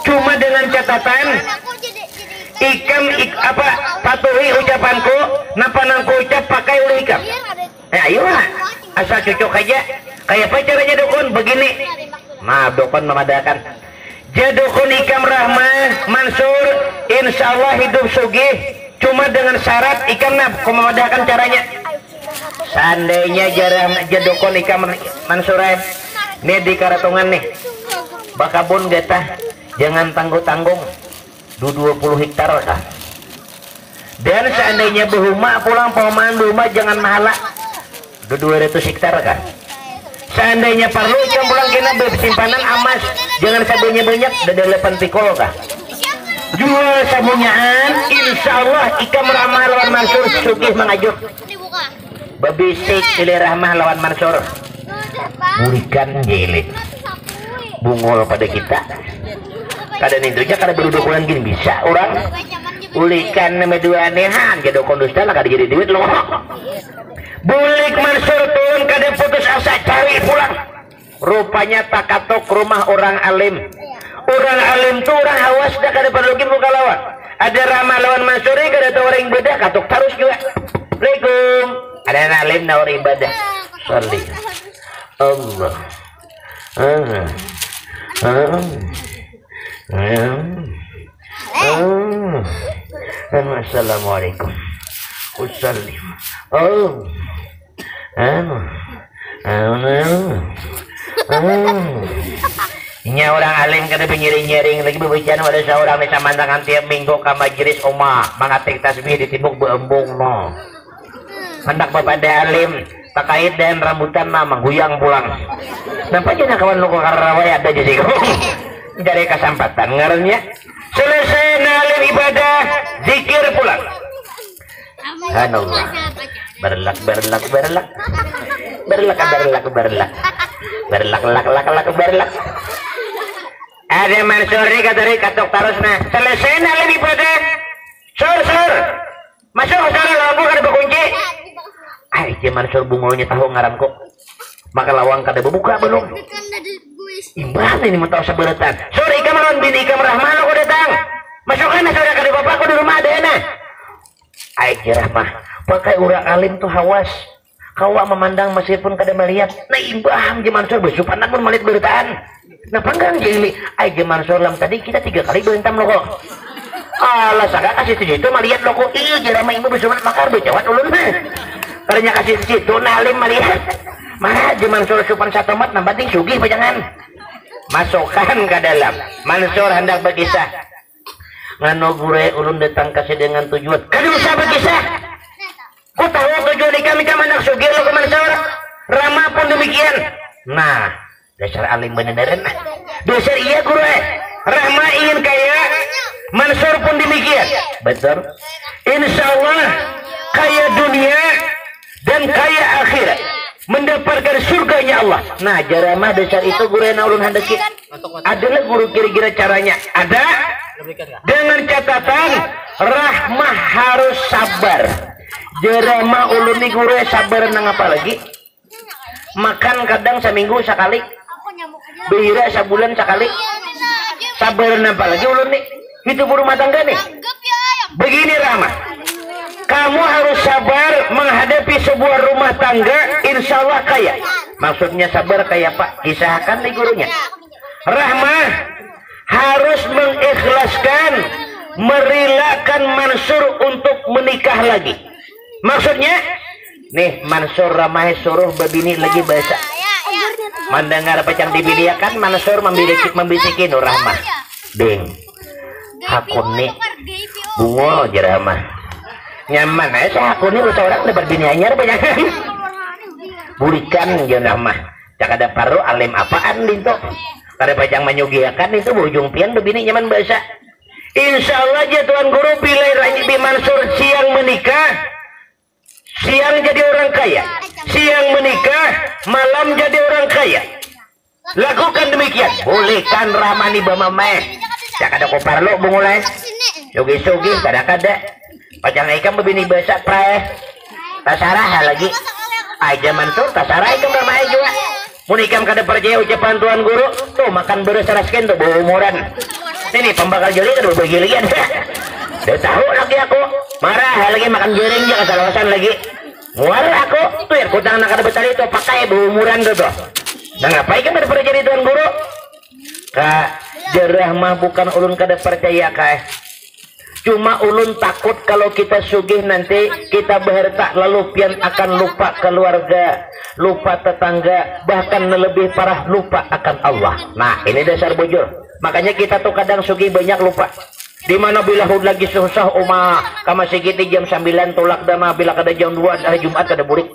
Cuma dengan catatan ikam apa patuhi ucapanku, napa nangku ucap pakai ulah ikam. Ayo lah, asal cocok aja. Kayak apa caranya dukun? Begini. Maaf dukun memadakan. Jadukun ikam Rahmah Mansur, insya Allah hidup sugih. Cuma dengan syarat ikam nap, memadakan caranya. Seandainya jadukun ikam Mansur, nih di Karatungan nih, bakabun getah, jangan tanggung-tanggung. 20 hektar kah? Dan seandainya berhuma pulang perumahan berhuma jangan mahala. 200 hektar kah? Seandainya perlu ikam pulang kena bersimpanan amas, jangan sabunnya banyak, ada 8 pikul kah? Jual sabunyaan, insya Allah ikam Rahmah lawan Mansur sugih mengajuk. Babisik pilih Rahmah lawan Mansur. Burikan jilid bungol pada kita. Kadang intunya kada berdukulan gini bisa orang. Ulikan nama dua anehan, jadi kondusnya lah kada jadi duit loh. Bulik Mansur turun kada putus asa cari pulang. Rupanya tak katok rumah orang alim. Orang alim tuh orang hawas dah kada perlu buka lawan. Ada Rahmah lawan Mansur ini kada tahu orang beda katok terus juga. Assalamualaikum. Ada alim nawar ibadah. Salih. Allah. Assalamualaikum. Usallim. Ini orang alim kada penyiring-nyiring lagi berbicara pada seorang desa mandangan tiap minggu ke majelis omah mengatik tasbih di tibuk beembung no. Hendak bapada alim terkait dengan rambutan mah guyang pulang. Nampak aja kawan lu kok karawai ada jadi dari kesempatan ngarannya selesai alim ibadah zikir pulang. Subhanallah. Berlak ada Mansur ni kata katok terus nah selesai alim ibadah sur masuk ke sana lampu kada berkunci. Ay Mansur bungolnya tahu ngaram kok maka lawang kada berbuka belum imbang ini mau tahu seberatan. Sore ikam lawan bini ikam Rahmah aku datang masukkan sudah kada bapakku di rumah ada nah. Ay Rahmah pakai orang alim tuh hawas kawa memandang meskipun kada melihat nah imbang Mansur bersupanan pun melihat beritaan nah panggang jeli. Ay Mansur lam tadi kita 3 kali berentam lo kok alah sagak kasih itu melihat lo kok iya Rahmah ibu bersupanan makar berjawat ulun mah karena kasih situ nalim melihat mana Mansur supan satu mat nah penting sugih jangan masukkan ke dalam. Mansur hendak berkisah ngano gure ulun datang kasih dengan tujuan kada usah berkisah ku tahu tujuan kami anak sugih lo ke Mansur. Rahmah pun demikian. Nah dasar alim beneran dasar iya guru Rahmah ingin kaya Mansur pun demikian betul. Insya Allah kaya dunia dan kaya akhirat mendapatkan surganya Allah. Nah Rahmah dasar itu guru yang ulun handaki adalah guru kira-kira caranya ada dengan catatan Rahmah harus sabar. Rahmah ulun ni guru sabar nang apa lagi makan kadang seminggu sekali behira sebulan sekali sabar apa lagi ulun nih itu rumah tangga nih begini Rahmah kamu harus sabar menghadapi sebuah rumah tangga insya Allah kaya. Maksudnya sabar kayak Pak kisahkan nih gurunya. Rahmah harus mengikhlaskan merelakan Mansur untuk menikah lagi. Maksudnya nih Mansur Rahmah suruh babini lagi bahasa mendengar pecang dibiniakan Mansur membisikin Rahmah ding hakun nih bungo Rahmah nyaman saya aku nih orang dapat bini anyar banyak burikan jenah mah cak ada paru alim apaan dinto kada pajang menyugiakan itu bujung pian bini nyaman bahasa. Insya Allah aja Tuan Guru pilih Raji Mansur siang menikah siang jadi orang kaya siang menikah malam jadi orang kaya lakukan demikian bolehkan Rahmani bamameh cak ada kopar lo bungulai sugi-sugi kada pajang ikam begini bahasa prae tasarah lagi aja Mansur tasarah ikam ramai juga mun ikam kada percaya ucapan Tuan Guru tuh makan beres rasken tuh bawa umuran Ini pembakar jeli kan berbagi lagi ada. Udah tahu lagi aku. Marah lagi makan jering aja kesalahan lagi. Muar aku tuh ya kutang nak ada betali itu pakai berumuran tuh. Nah ngapain kan pada jadi tuan guru? Kak jerah mah bukan ulun kada percaya kak. Cuma ulun takut kalau kita sugih nanti kita berharta lalu pian akan lupa keluarga, lupa tetangga, bahkan lebih parah lupa akan Allah. Nah ini dasar bujur. Makanya kita tuh kadang sugih banyak lupa. Dimana bila hud lagi susah kama segiti jam 9 tolak dama bila kada jam 2 hari Jumat kada burik.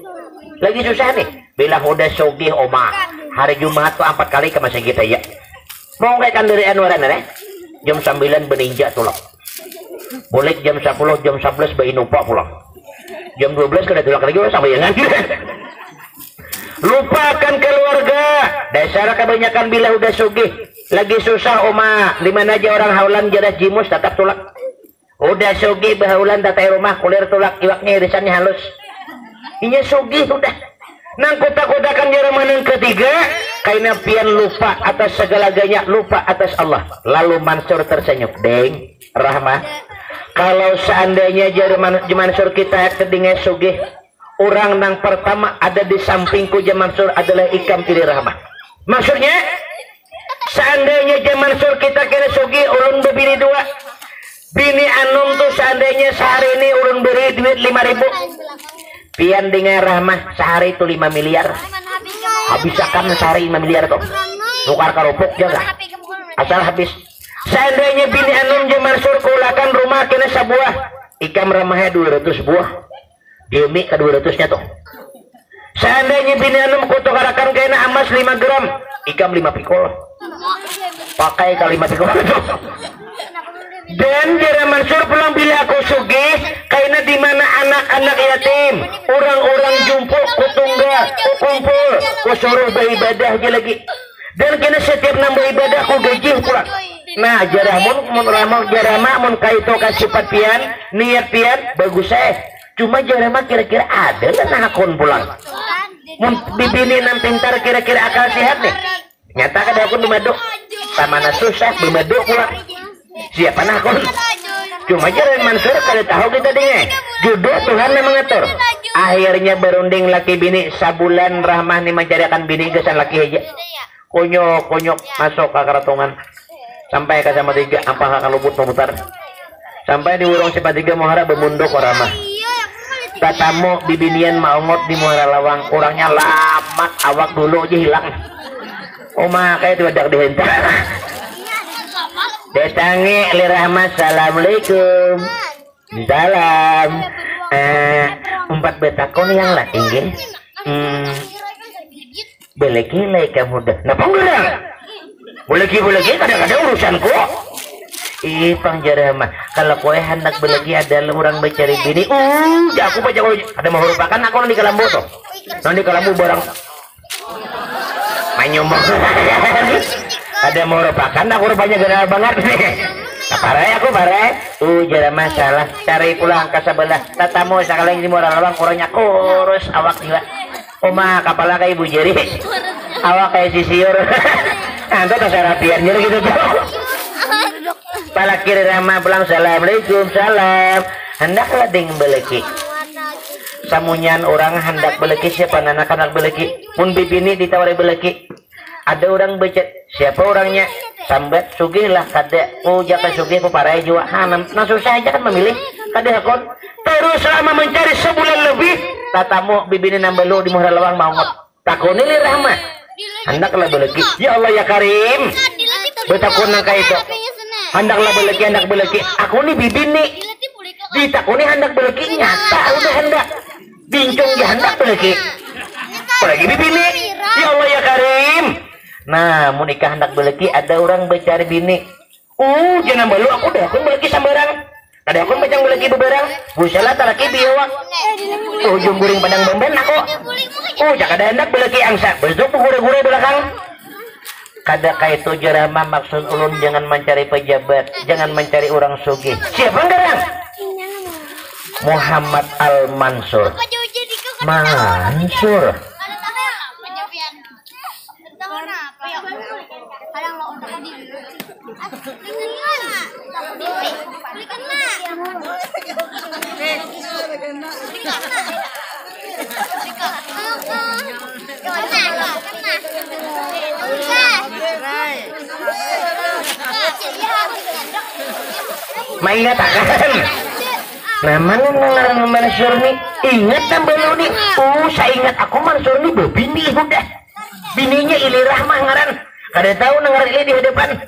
Lagi susah nih. Bila udah sugih hari Jumat tuh 4 kali kama segiti ya. Mau kayak kandirian waran jam 9 beninja tolak. Boleh jam 10 jam 11 bayi nupa pulang. Jam 12 kada tolak lagi sampai yang lupakan keluarga. Dasar kebanyakan bila udah sugih lagi susah di mana aja orang haulan jadah jimus tetap tulak. Udah sugih bahaulan datai rumah kulir tulak iwaknya irisannya halus. Inya sugih udah. Nang kodak-kodakan jaraman yang ketiga karena pian lupa atas segalanya, lupa atas Allah. Lalu Mansur tersenyum, deng Rahmah. Kalau seandainya Mansur kita kedingai sugih, orang nang pertama ada di sampingku Mansur adalah ikam pilih Rahmah. Maksudnya seandainya Mansur kita kira sugih ulun bebini 2. Bini anum tuh seandainya sehari ini ulun beri duit 5.000. Pian dengan Rahmah sehari itu 5 miliar. Habisakan sehari 5 miliar tuh. Tukar kerupuk jaga. Asal habis. Seandainya bini anum Mansur kulakan rumah kena sebuah. Ikam Rahmahnya 200 buah. Demi ke 200-nya tuh. Seandainya bini anum kutukarakan kena emas 5 gram. Ikam 5 pikul. Pakai kali 5 pikul tuh. Dan jara Mansur pulang bila aku sugih karena di mana anak-anak yatim, orang-orang jumpo kutungga, kumpul, kusuruh beribadah aja lagi. Dan kena setiap nambah ibadah aku gaji pulang. Nah jarah mun kaito kasifat pian, niat pian bagus Cuma jarah mah kira-kira ada lah akun pulang. Mun bibini nam pintar kira-kira akal sehat nih. Nyata kada akun bimadu. Tamana susah bimadu pulang. Siapa nak akun? Cuma jalan Mansur kada tahu kita dengar. Jodoh Tuhan yang mengatur. Akhirnya berunding laki bini sabulan Rahmah nih mencarikan bini gesan laki aja. Konyok masuk ke keratongan. Sampai ke sama 3 ampah akan luput memutar. Sampai di urung sifat 3 muhara bermunduk ke Rahmah. Tatamu bibinian maungot di muara lawang. Orangnya lamat awak dulu aja hilang. Kayak itu ada dihentak. Datangi li Rahmah. Assalamualaikum. Salam. 4 betakon yang lah tinggi. Boleh kamu dah. Napa enggak? Boleh kadang-kadang urusanku. Pang jarah mah. Kalau kowe hendak belagi adalah orang mencari bini. Aku baca ada mau merupakan aku nanti kelambu tuh. Nanti kelambu barang. Manyumbang. Ada mau merupakan aku rupanya gara banget nih. Aku parai. Jarah masalah. Cari pulang ke sebelah. Tatamu sekali di muara lawang orangnya kurus awak gila. Kepala kayak ibu jari. Awak kayak sisiur. Nanti keserapiannya gitu tuh. Pala kiri Rahmah pulang. Assalamualaikum. Salam. Hendaklah ding beleki. Samunyan orang hendak beleki. Siapa anak-anak beleki? Pun bibini ditawari beleki. Ada orang becet. Siapa orangnya? Sambat sugih lah kada. Jaka sugih ku parai jua. Nah susah aja kan memilih. Kada akon. Terus selama mencari sebulan lebih. Tatamu bibini nambelu di muara lawang mau ngot. Takoni li Rahmah. Hendaklah beleki. Ya Allah ya Karim. Betakun nang kaito. Hendaklah beleki. Aku nih bibini. Ditakuni hendak beleki nyata udah hendak. Bincung ya hendak beleki. Apalagi bibini. Ya Allah ya Karim. Nah, mau nikah hendak beleki ada orang mencari bini. Jangan balu aku dah aku beleki sambarang. Ada aku bacang beleki beberang. Busalah talaki biawak. Ujung guring padang bamben aku. Jaka ada hendak beleki angsa. Besok gure-gure belakang. Kada kaitu jarama maksud ulun jangan mencari pejabat, jangan mencari orang sugih. Siapa ngarang? Muhammad Al-Mansur. Mansur. Maingat akan namanya ngarang Mansur nih ingat tambah lu nih saya ingat aku Mansur nih bini udah bininya Ili Rahmah ngaran kada tahu nengar Ili di hadapan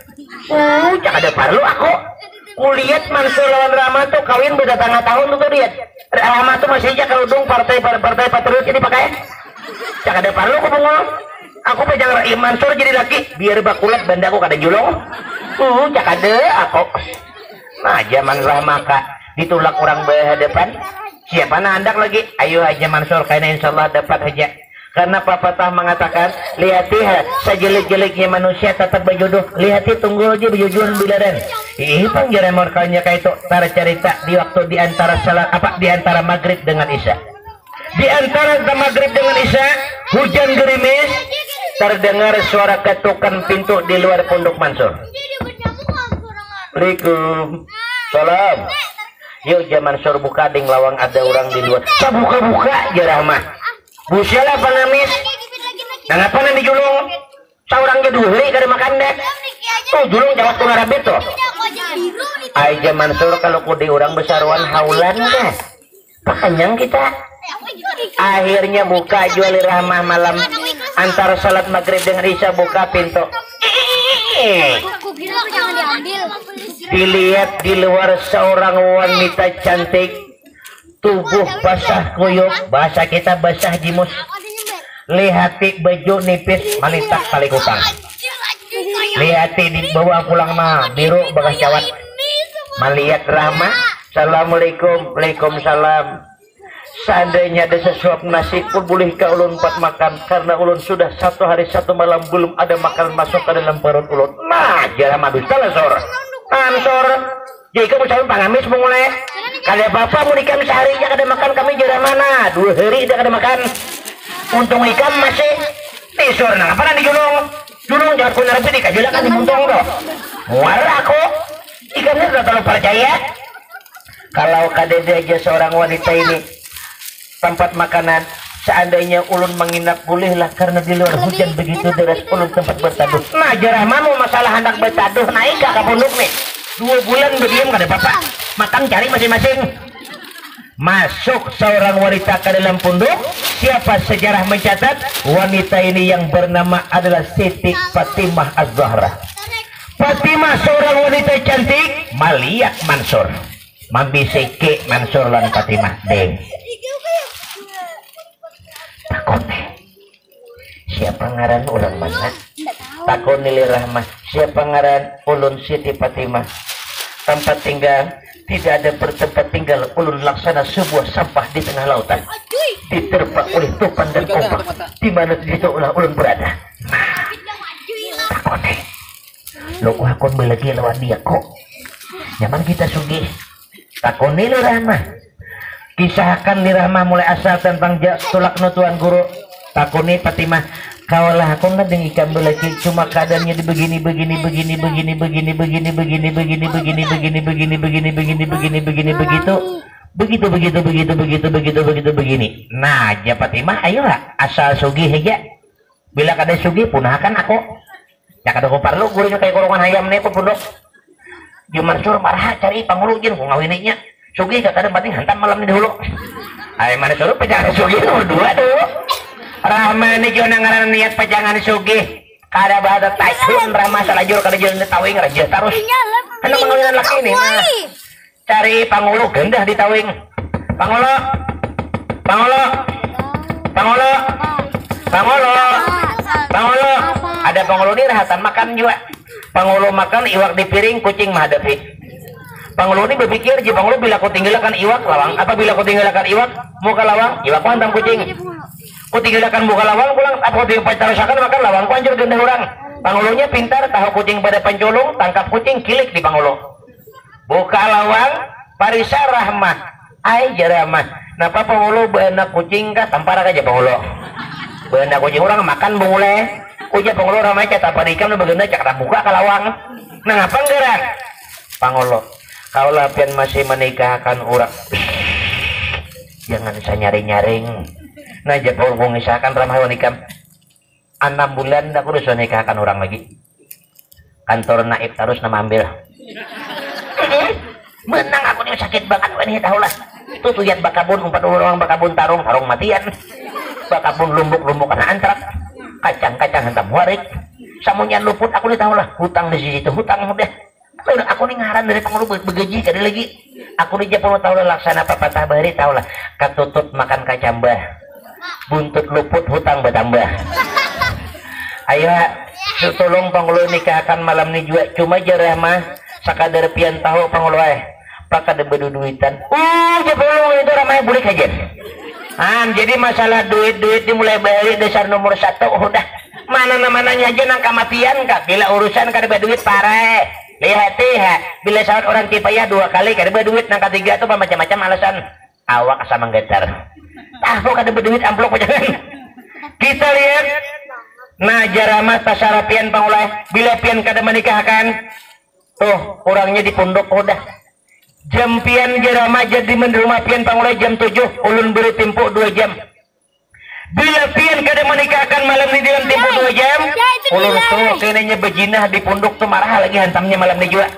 cak ada parlu aku kulihat Mansur lawan Rahmah tuh kawin beda tengah tahun tuh lihat Rahmah tuh masih aja kalau dong partai patriot ini pakai cak ada parlu aku bengong aku pejang Mansur jadi laki biar bakulat bandaku kada julung cak ada aku nah zaman Rahmah kak ditulak orang berhadapan siapa nandak lagi ayo aja Mansur karena insyaallah dapat aja karena pepatah mengatakan lihati sejelek-jeleknya manusia tetap berjodoh lihati tunggu aja berjodohan bilaran pangjara morkalnya kayak itu tar cerita di waktu diantara salat apa diantara maghrib dengan isya diantara maghrib dengan isya hujan gerimis terdengar suara ketukan pintu di luar pondok Mansur. Assalamualaikum salam yuk zaman Mansur buka ding lawang ada orang di luar saya buka jarah mah busialah pengamis dan apa nanti julung seorang jadi hari kada makan deh tuh julung jawab tuh ngarabit tuh aja Mansur kalau kudi orang besaruan haulan deh pakanyang kita akhirnya buka juali Rahmah malam antara salat maghrib dengan isya buka pintu dilihat di luar seorang wanita cantik tubuh basah kuyup bahasa kita basah jimus lihati baju nipis malitak tali kutang lihati dibawa pulang mah biru bekas cawat melihat Rahmah Assalamualaikum Waalaikumsalam seandainya ada sesuap nasi pun boleh ke ulun empat makan karena ulun sudah 1 hari 1 malam belum ada makan masuk ke dalam perut ulun nah jarang madus Mansur jadi kamu sayang pangamis mulai kada bapak mau ikan sehari aja kada makan kami jarang mana 2 hari tidak kada makan untung ikan masih tisur nah apa nanti julung jangan ku narapi di kajulakan di buntung tuh muara aku ikannya sudah terlalu percaya kalau kada aja seorang wanita ini tempat makanan seandainya ulun menginap bolehlah karena di luar hujan begitu deras ulun tempat bertaduh nah jarah mau masalah hendak bertaduh naik ke pondok nih 2 bulan berdiam kada apa-apa makan cari masing-masing masuk seorang wanita ke dalam pondok siapa sejarah mencatat wanita ini yang bernama adalah Siti Fatimah Az-Zahra Fatimah seorang wanita cantik melihat Mansur mambiseke Mansur lan Fatimah deng takut siapa ngaran ulang mana takut nilai Rahmah siapa ngaran ulun Siti Fatimah tempat tinggal tidak ada bertempat tinggal ulun laksana sebuah sampah di tengah lautan diterpa oleh topan dan ombak di mana itu ulah ulun berada takut lo aku lagi lawan dia kok nyaman kita sugih takut nilai Rahmah kisahkan di Rahmah mulai asal tentang tulak nutuan guru takuni Fatimah kaulah aku ngadeng ikan belaki cuma keadaannya di begini begini nah aja Fatimah ayolah asal sugih aja bila kada sugih punahkan aku ya kada ko parlo guring kayak golongan ayam nih pondok di Mansur marah cari pangulu jin ko ngawininya sugih kada penting hantam malam ini dulu ay mana suruh pejangan sugih dua tuh Rahmah ini juga ngaran niat pejangan sugih kada bahada taikun Rahmah salajur kada jalan tawing raja terus hendak mengawinan laki ini nah cari pangulu gendah di tawing pangulu ada pangulu ini rahatan makan juga pangulu makan iwak di piring kucing menghadapi pangulu ini berpikir ji pangulu bila kau tinggalkan iwak lawang apabila kau tinggalkan iwak muka lawang iwak mantang kucing kau tinggalkan muka lawang pulang apa kau tinggalkan makan lawang pancur gendah orang pangulunya pintar tahu kucing pada pencolong tangkap kucing kilik di pangulu buka lawang parisa Rahmah ay Rahmah napa pangulu benak kucing kah tampar aja pangulu benak kucing orang makan boleh kucing pangulu Rahmah cata pada ikan bagenda cakap buka ke lawang Nah apa gerak Pangolo kalau lapian masih menikahkan orang jangan bisa nyaring-nyaring nah jepang mengisahkan ramah nikah 6 bulan aku udah nikahkan orang lagi kantor naib terus nama ambil menang aku nih sakit banget ini tahu lah itu tuh lihat bakabun 4 orang bakabun tarung matian bakabun lumbuk karena antrak kacang hentam warik samunya luput aku nih tahu lah hutang di situ hutang udah aku nih ngaran dari pangulu begaji kali lagi aku nih Jepang tahu lah laksana patah bahari tahu lah katutut makan kacambah buntut luput hutang bertambah ayo tolong pangulu nikahkan malam ini juga cuma jarah mah sakadar pian tahu pangulu pakade beduduitan Jepang itu ramai boleh aja jadi masalah duit dimulai balik dasar nomor 1 udah mana-mananya aja nang kematian kak bila urusan kada duit parah lihat bila saat orang tipaya 2 kali kada duit nang ketiga tuh macam-macam alasan awak sama menggetar tahu kada duit amplop jangan kita lihat nah jarama tasarapian pangulai bila pian kada menikahkan tuh orangnya di pondok udah jam pian jarama jadi menerima pian pangulai jam 7 ulun beri tempo 2 jam bila pian kada menikahkan malam ini dalam tempo 2 jam ulun tuh kenanya bejinah di pondok tuh marah lagi hantamnya malam ini juga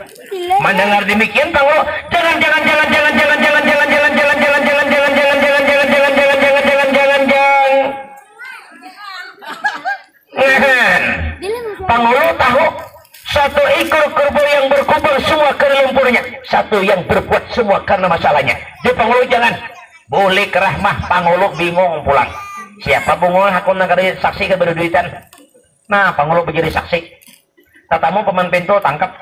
mendengar demikian pangulai jangan pangulai tahu satu ekor kerbau yang berkubur semua karena lumpurnya satu yang berbuat semua karena masalahnya di pangulu jangan boleh kerah mah pangulu bingung pulang siapa bungul aku nak ada saksi ke berduitan nah pangulu menjadi saksi tatamu paman pintu tangkap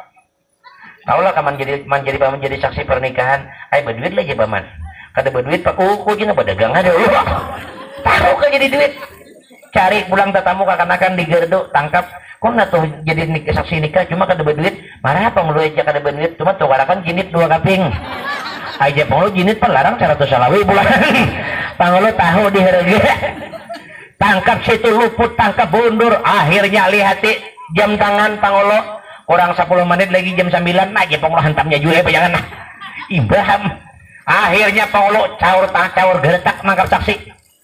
tahulah kaman jadi saksi pernikahan berduit lagi paman kada berduit pak jina berdagang ada tahu kan jadi duit cari pulang tatamu kakanakan di gerdo tangkap kok nggak tuh jadi saksi nikah cuma kada berduit marah apa mulu aja kada berduit cuma tuh kan jinit 2 kaping aja pangulu jinit pelarang 100 salawi bulan pangulu tahu di harga tangkap situ luput tangkap bundur akhirnya lihat jam tangan pangulu kurang 10 menit lagi jam 9 aja pangulu hantamnya juga apa jangan Ibrahim akhirnya pangulu caur geretak nangkap saksi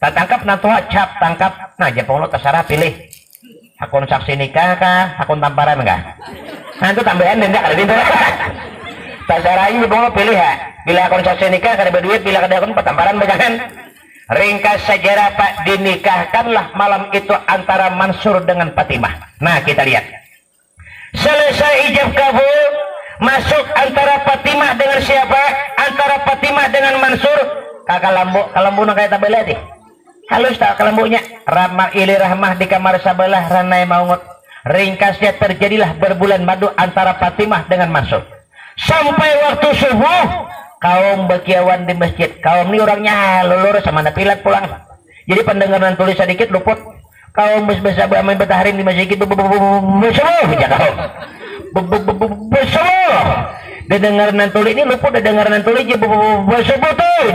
tangkap nanti cap tangkap nah aja pangulu terserah pilih akun saksi nikah kah akun tamparan enggak nah itu tambahan enggak ada pintu terserah ini mau pilih ya bila akun saksi nikah kada berduit bila kada akun tamparan bajangan ringkas sejarah Pak dinikahkanlah malam itu antara Mansur dengan Fatimah nah kita lihat selesai ijab kabul masuk antara Fatimah dengan siapa antara Fatimah dengan Mansur kakak lambu nak kayak tabel deh halus tak kelembunya ramah ili rahmah di kamar sebelah ranai maungut ringkasnya terjadilah berbulan madu antara Fatimah dengan Mansur sampai waktu subuh kaum berkiawan di masjid kaum ini orangnya lulur sama napilat pulang jadi pendengaran tulis sedikit luput kaum besar beramal betaharin di masjid bersama dengaran tulis ini luput dengaran tulis bersama tuh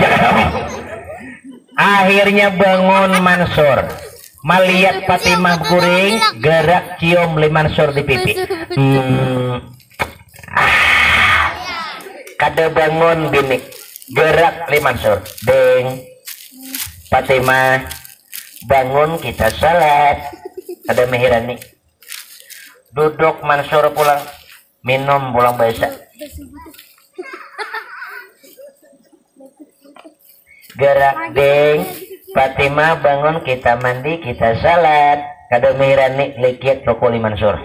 akhirnya bangun Mansur melihat Fatimah guring gerak cium li Mansur di pipi kada bangun bini gerak li Mansur deng Fatimah bangun kita salat ada mehirani duduk Mansur pulang minum pulang biasa gerak deng Fatimah bangun kita mandi kita salat kada mirani likit rukuli Mansur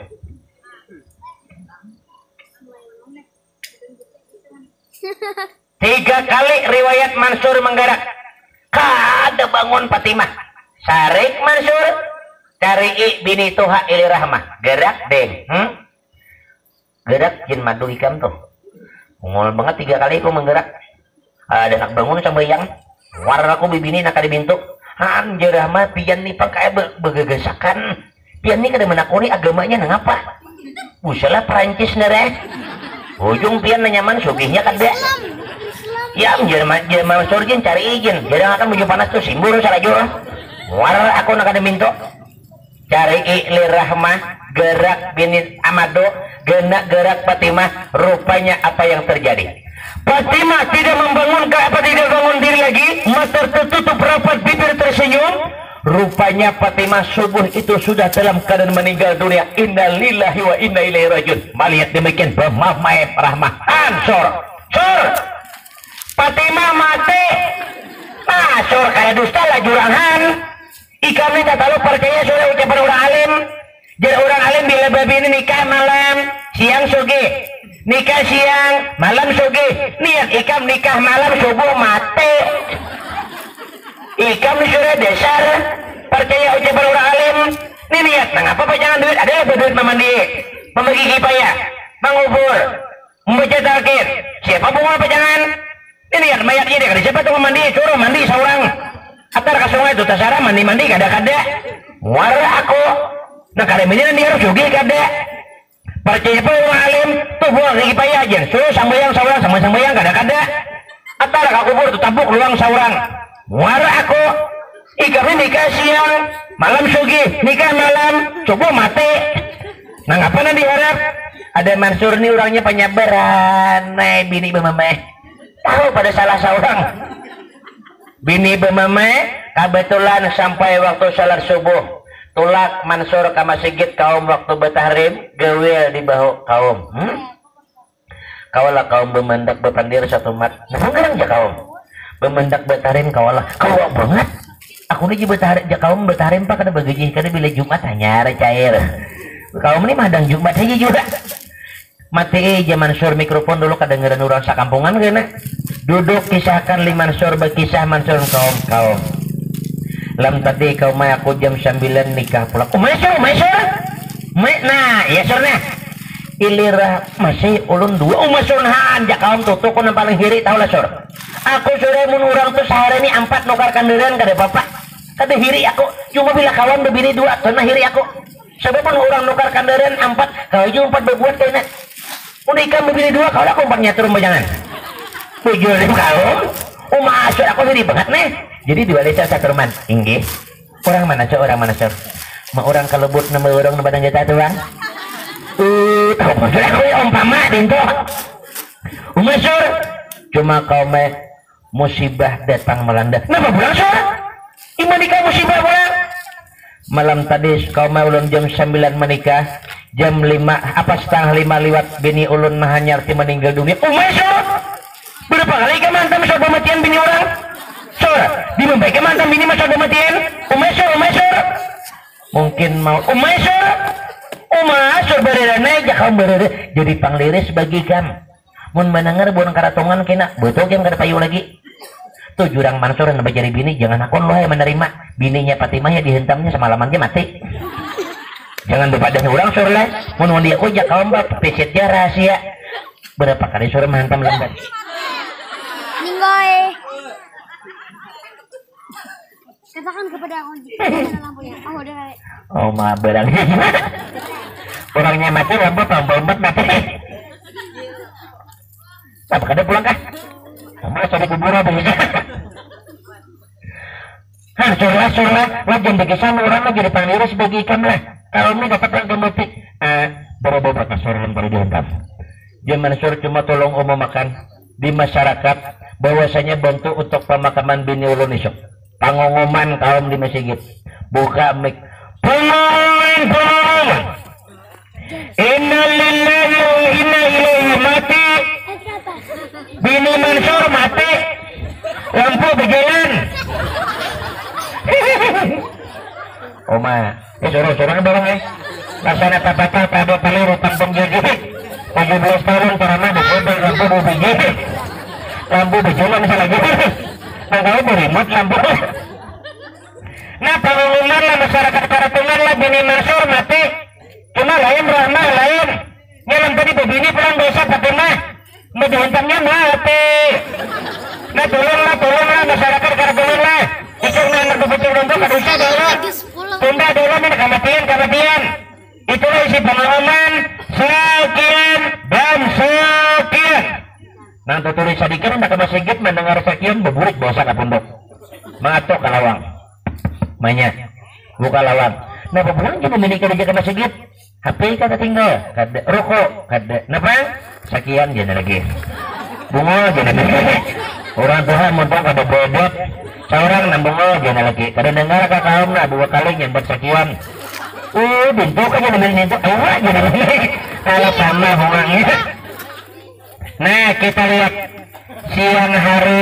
3 kali riwayat Mansur menggerak kada bangun Fatimah sarik Mansur cari bini tuha ili rahmah gerak deng gerak jin madu ikam tuh ngol banget 3 kali aku menggerak ada nak bangun sambayang warna aku bibini nak dibintu jerah mah pian nih pakai begegesakan pian nih kada menakuni agamanya nang apa usahlah Perancis nere ujung pian nyaman sugihnya kada ya jerman surjin cari izin jarang akan menuju panas tuh simbur salajur warna aku nak dibintu cari li rahmah gerak bini Amado, gerak Fatimah. Rupanya apa yang terjadi? Fatimah tidak tidak bangun diri lagi, mata tertutup rapat, bibir tersenyum. Rupanya Fatimah subuh itu sudah dalam keadaan meninggal dunia. Innalillahi wa inna ilaihi rajiun. Melihat demikian bermahmai rahmah ansor. Fatimah mati. Sor kayak dusta lah jurangan. Ikami tak tahu percaya sudah ucapan orang alim. Jadi orang alim bila babi ini nikah malam, siang sugi. Nikah siang, malam sugi. Niat ikam nikah malam subuh mati. Ikam sudah dasar percaya ucapan orang alim. Ini niat, nah ngapa jangan duit? Ada duit memandi, membagi kipaya, mengubur, membaca talqin. Siapa bunga apa jangan? Ini niat mayatnya dia. Siapa tuh mandi? Suruh mandi seorang. Atar ke sungai itu tasara mandi kada. Muara aku. Nah kada ini nanti harus juga kada. Percaya apa orang alim tuh buang kipaya aja. Suruh sambayang seorang sama sambayang kada. Atar ke kubur tuh tabuk luang seorang. Muara aku. Ikam nikah siang, malam sugi, nikah malam, coba mati. Nah ngapa nanti harap? Ada Mansur nih orangnya penyabaran, bini bemameh. Tahu pada salah seorang. Bini bemameh, kebetulan sampai waktu salat subuh. Tulak Mansur ke masjid kaum waktu betahrim, gewil di bahu kaum. Kawalah kaum bemendak bepandir satu mat. Nah aja kaum. Bemendak betahrim kawalah. Kawak banget. Aku nih kaum bertarim pak kada begitu kada bila Jumat hanya cair. Kaum ini madang Jumat aja juga. Mati zaman Mansur mikrofon dulu kedengeran orang sakampungan kena. Duduk kisahkan lima Mansur berkisah Mansur kaum. Lam tadi kaum aku jam 9 nikah pula. Mansur. Nah, ya surna. Ilirah masih ulun dua. Mansur han jak kaum tutup kon paling hiri tahu lah sur. Aku sudah menurang tuh sehari ini 4 nukar kandiran kada bapak. Kada hiri aku. Cuma bila kawan berbini 2 karena hiri aku. Sebab pun orang nukar kandiran 4 kalau juga 4 berbuat kayaknya. Udah ikan berbini 2 kalau aku 4 nyatur jangan. Tujuh ribu kaum. Masuk aku hiri banget nih. Jadi 2 desa satu rumah. Inggih. Orang mana sih? Orang mana sih? Mau orang kalebut nama orang nama jatah tuang. Tahu maksud aku ya umpama dinto. Masuk. Cuma kaum musibah datang melanda. Kenapa pulang sur? Iman nikah musibah pulang. Malam tadi kaum ulun jam 9 menikah. Jam 5 apa setengah 5 lewat bini ulun mahanyarti meninggal dunia. Sur. Berapa kali ke mantan sur pematian bini orang? Sur. Di Mumbai ke mantan bini masuk pematian. Sur. Mungkin mau sur berada aja kaum berada jadi pangliris bagi kamu. Mun mendengar buang karatongan kena betul yang kada payu lagi. Tuh jurang Mansur yang jari bini jangan akon loh yang menerima bininya Fatimah ya dihentamnya semalamannya mati. Jangan berpadan orang sur lah. Mun dia ko jak kaum bab pesetnya rahasia. Berapa kali sur menghentam lembat. Ninggoy. Katakan kepada aku lampunya. Oh udah. Oh mah berangnya. Orangnya mati lampu mati. Apa kada pulang kah? Sama cari kubur apa ya? Surlah, wajan dikisah orang lagi di panggil sebagai ikan lah. Kalau ini dapat yang kemutik, berapa kasoran baru dihentam. Zaman Mansur cuma tolong makan di masyarakat, bahwasanya bantu untuk pemakaman bini ulun isuk. Pengumuman kaum di masjid, buka mic, pengumuman. Innalillahi wa inna ilaihi mati. Bini Mansur mati. Lampu berjalan. Oma, suruh dorong laksana papa pada paliru tampung jadi 17 tahun karena disebut lampu biji. Lampu berjalan lagi. Kalau berimut lampu. Nah, pengumuman lah masyarakat Karatungan lah bini Mansur mati. Cuma lain rahmah lain. Nyalam tadi begini pulang desa Fatimah. Mau dihentamnya mati. Nah tolonglah masyarakat Karatungan lah. Ikut anak berpikir untuk kadusa dulu. Tunda dulu nih kematian. Itulah isi pengumuman. Sekian dan sekian. Nah tutulis sedikit nak ke masjid mendengar sekian beburik dosa ke pondok. Mengatuk ke lawang. Banyak. Buka lawang. Nah pulang cuma minik kerja ke masjid. HP kata tinggal kada rokok kada napa sekian jangan lagi bunga jangan lagi orang Tuhan mumpung kada bobot seorang nambungo jangan lagi kada dengar ka kaum na 2 kali nyambat sekian bintu ka jangan bintu awak jangan lagi kalau sama bunganya. Nah kita lihat siang hari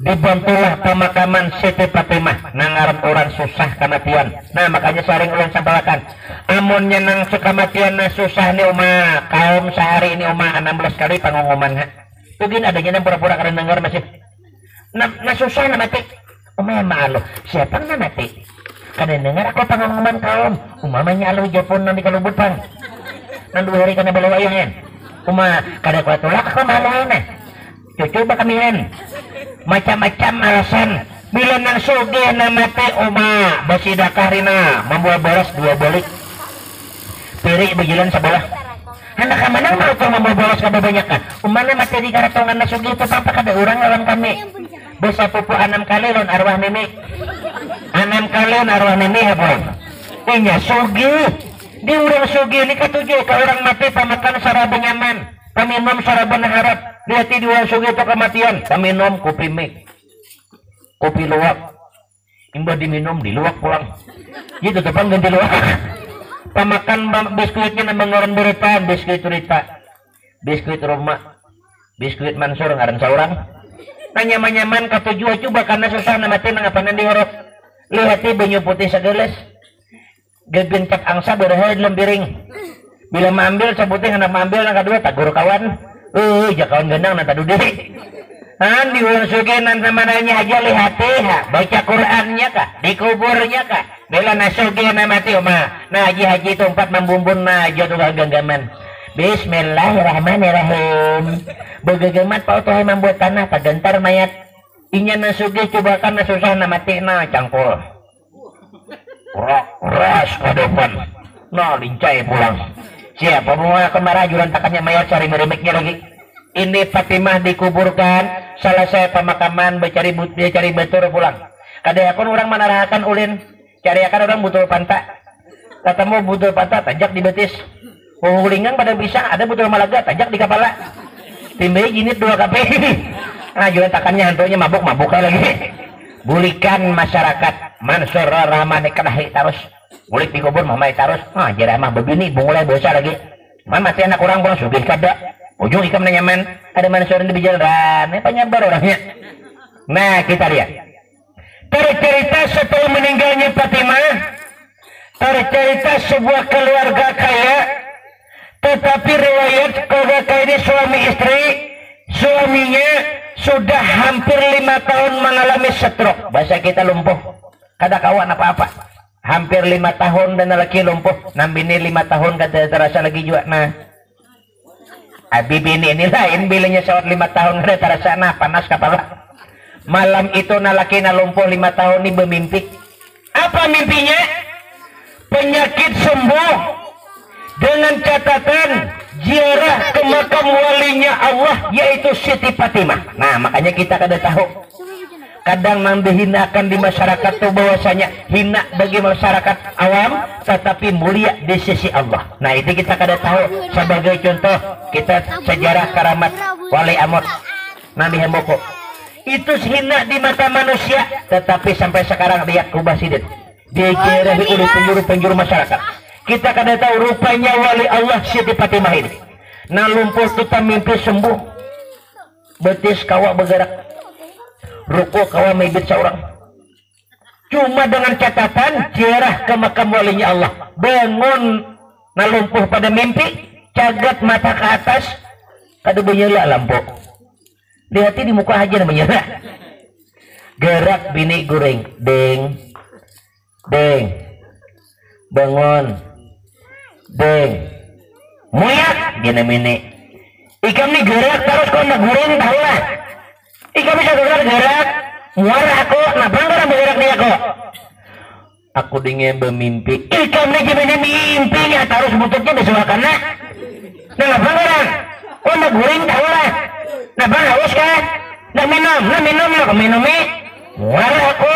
dibantulah pemakaman Siti Fatimah nangarap orang susah kematian. Nah makanya sering ulang sampaikan amunnya nang kematian na susah ni uma kaum sehari ini uma 16 kali pengumuman tugin adanya nang pura-pura kada dengar masih na susah na mati uma maalo siapa na mati kada dengar aku pengumuman kaum umamanya alu Japon nang di kalubut pang nang 2 hari kana balawayang yan uma kada kuat tulak ako maalahan na cucu ba kami yan macam-macam alasan bila nang sugih na mati uma basidakah rina membuat boros 2 balik piri berjalan sebelah hendak kamanang mau kau membawa boros kebanyakan umana mati di karatongan na sugih itu sampai kada orang lawan kami bisa pupu 6 kali lon arwah nini 6 kali lon arwah nini apa inya sugih di orang sugih ini ketujuh ke orang mati pamakan saraba nyaman paminum saraba harap lihat di orang sugih itu kematian paminum kopi mie kopi luwak imba diminum diluwak pulang gitu depan ganti luwak pamakan biskuitnya nambah ngoran beritaan biskuit cerita biskuit rumah biskuit Mansur ngaran seorang nah nyaman-nyaman ketujuh coba karena susah mati nangapanan dihorok lihat banyu putih segeles gegencak angsa berhad lembiring bila maambil sebutnya hendak maambil yang kedua tak guru kawan jakawan gendang nanta dudi di ulang sugi nanta mananya aja lihati baca Qurannya kah di kuburnya kah bila nasugi na mati nah haji tempat membumbun na aja tuh genggaman Bismillahirrahmanirrahim begagamat pak tuh membuat tanah kagentar mayat inya nasugi coba kan nasusah na mati na cangkul ras ke depan nah lincai pulang siapa bunga kemarah jualan takannya mayat cari meremeknya lagi ini Fatimah dikuburkan selesai pemakaman cari betul pulang kada yakun orang menarahkan ulin cari akan orang butuh pantak ketemu butuh pantak tajak di betis pengulingan pada bisa ada butuh malaga tajak di kepala timbe jinit 2 kp nah jualan takannya hantunya mabuk lagi bulikan masyarakat Mansur Rahman kadahi terus bulik dikubur mamai terus jadi mah begini bungulai bosa lagi mama mati anak orang pulang sugih kada ujung ikam nyaman ada Mansur di jalan penyabar orangnya. Nah kita lihat tercerita setelah meninggalnya Fatimah tercerita sebuah keluarga kaya tetapi riwayat keluarga kaya ini suami istri suaminya sudah hampir 5 tahun mengalami stroke bahasa kita lumpuh kada kawan apa-apa hampir 5 tahun dan lagi lumpuh nambini 5 tahun kada terasa lagi juga nah bini ini lain bilanya sawat 5 tahun kada terasa nah panas kepala malam itu nalaki na lumpuh 5 tahun ini bermimpi apa mimpinya penyakit sembuh dengan catatan ziarah ke makam walinya Allah yaitu Siti Fatimah. Nah makanya kita kada tahu kadang nang dihinakan di masyarakat itu bahwasanya hina bagi masyarakat awam tetapi mulia di sisi Allah. Nah itu kita kada tahu sebagai contoh kita sejarah karamat Wali Amot Nabi Hemboko itu hina di mata manusia tetapi sampai sekarang lihat kubah sidin dijerahi oleh penjuru-penjuru masyarakat. Kita kada tahu rupanya wali Allah Siti Fatimah ini nah lumpuh kita mimpi sembuh betis kawa bergerak ruku kawa mebit seorang cuma dengan catatan ziarah ke makam walinya Allah bangun nah lumpuh pada mimpi cagat mata ke atas kada menyala lampu lihati di muka aja menyala gerak bini goreng deng bangun deng muyak gini mini ikam nih gerak terus kau nak goreng tahu lah ikam bisa gerak muara aku nah bangga bergerak dia kok aku dingin bermimpi ikam nih gimana mimpinya terus bututnya disuakan nah bangga oh nak goreng tahu lah nah bangga haus kan nak minum lah kau minum muara aku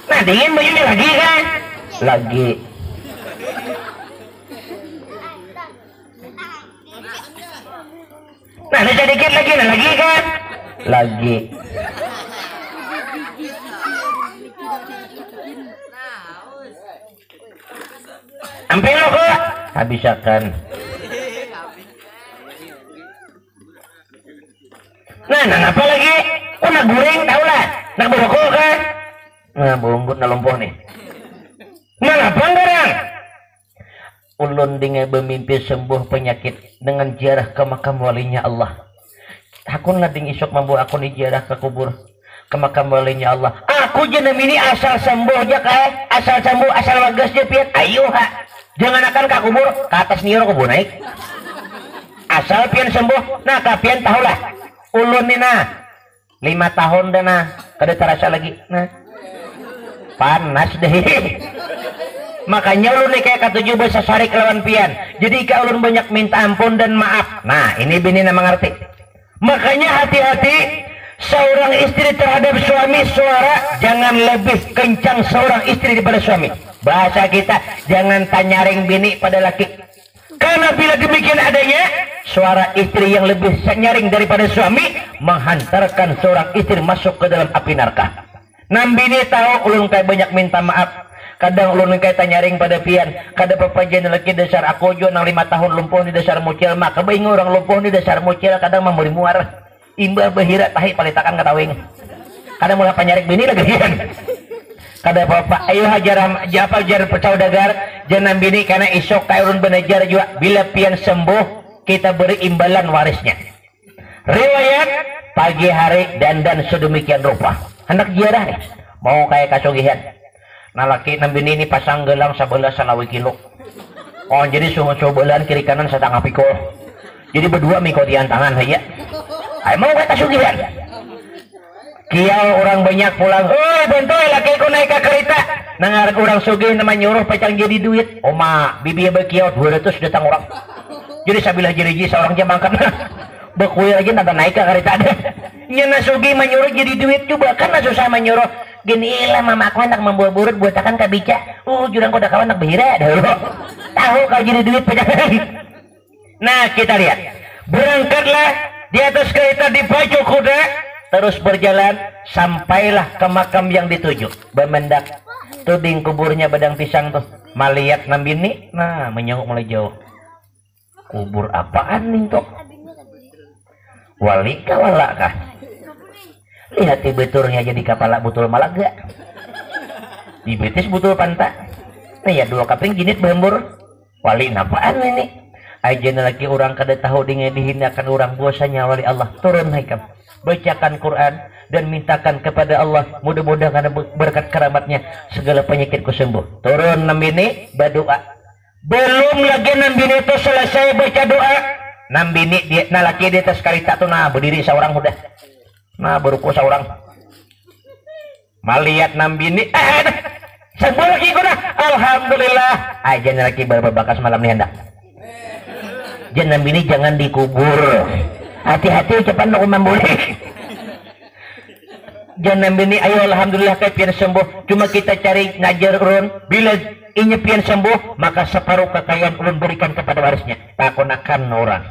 nah dingin bajunya lagi kan? Lagi. Nah, ada sedikit lagi, nah lagi kan? Lagi. Sampai lo kok? Habisakan. Nah, apa lagi? Oh, nak goreng tau lah. Nak borokok kan? Nah, bungkut na lumpuh nih. Nah, apa ngarang? Ulun dengan bermimpi sembuh penyakit dengan ziarah ke makam walinya Allah. Hakun lading isok mambu aku ni ziarah ke kubur ke makam walinya Allah. Aku jenam ini asal sembuh aja kae, asal sembuh, asal wagas je pian. Ayo ha. Jangan akan ke kubur, ke atas nior kubur naik. Asal pian sembuh, nah kapian tahulah. Ulun ni nah 5 tahun dah nah, kada terasa lagi. Nah. Panas deh. Makanya ulun nih kayak katuju bahasa sarik lawan pian. Jadi kalau ulun banyak minta ampun dan maaf. Nah, ini bini nama ngerti. Makanya hati-hati seorang istri terhadap suami, suara jangan lebih kencang seorang istri daripada suami. Bahasa kita jangan tanyaring bini pada laki. Karena bila demikian adanya, suara istri yang lebih nyaring daripada suami menghantarkan seorang istri masuk ke dalam api neraka. Nam bini tahu ulun kayak banyak minta maaf. Kadang ulun kayak tanyaring pada pian. Kada papajan laki dasar aku jo nang 5 tahun lumpuh di dasar mucil mak. Kebaing orang lumpuh di dasar mucil kadang memberi muar. Imbal bahira tahi palitakan katawing. Kadang mulai panyarik bini lagi pian. Kada apa ayo hajar japal jar percaudagar jangan bini karena isok kayak ulun benajar juga bila pian sembuh kita beri imbalan warisnya. Riwayat pagi hari dandan sedemikian rupa. Hendak ziarah nih mau kayak kasugihan. Nah laki nam bini ini pasang gelang 11 salawi kilo. Oh jadi suhu-suhu kiri kanan setengah pikul. Jadi berdua mikotian tangan aja. Ay mau kata sugihan. Kiau orang banyak pulang. Hei bentoy laki ko naik ke kereta. Nangar orang sugih nama nyuruh pacang jadi duit. Oma bibi bekiau 200 datang orang. Jadi sabilah jeriji seorang jam angkat. Bekuil lagi nanti naik ke kereta ada. Nyana sugih menyuruh jadi duit coba kan susah menyuruh. Gini lah mama aku anak membuat burut buat akan kabica. Jurang kau dah kawan nak behira dah. Tahu kau jadi duit pejangan. Nah kita lihat. Berangkatlah di atas kereta di baju kuda. Terus berjalan sampailah ke makam yang dituju. Bemendak. Tuding kuburnya badang pisang tuh. Malihat nambini. Nah menyenguk mulai jauh. Kubur apaan nih tok? Wali kah wala kah? Lihat beturnya jadi kapala butul malaga. Di betis butul pantak. Nah ya 2 kaping jinit berhembur. Wali napaan ini? Aja lagi orang kada tahu dengan dihinakan orang bosannya wali Allah. Turun haikam. Bacakan Quran dan mintakan kepada Allah mudah-mudahan karena berkat keramatnya segala penyakitku sembuh. Turun nambini berdoa. Belum lagi nambini itu selesai baca doa. Nambini dia nalaki di atas karita tuh nah berdiri seorang udah. Nah beruku seorang malihat nambini sembuh lagi kuda. Alhamdulillah aja lagi berbakas malam nih hendak. Jangan nambini jangan dikubur. Hati-hati ucapan aku memboleh. Jangan nambini ayo alhamdulillah kayak pian sembuh. Cuma kita cari ngajar urun. Bila ini pian sembuh maka separuh kekayaan ulun berikan kepada warisnya. Takunakan orang.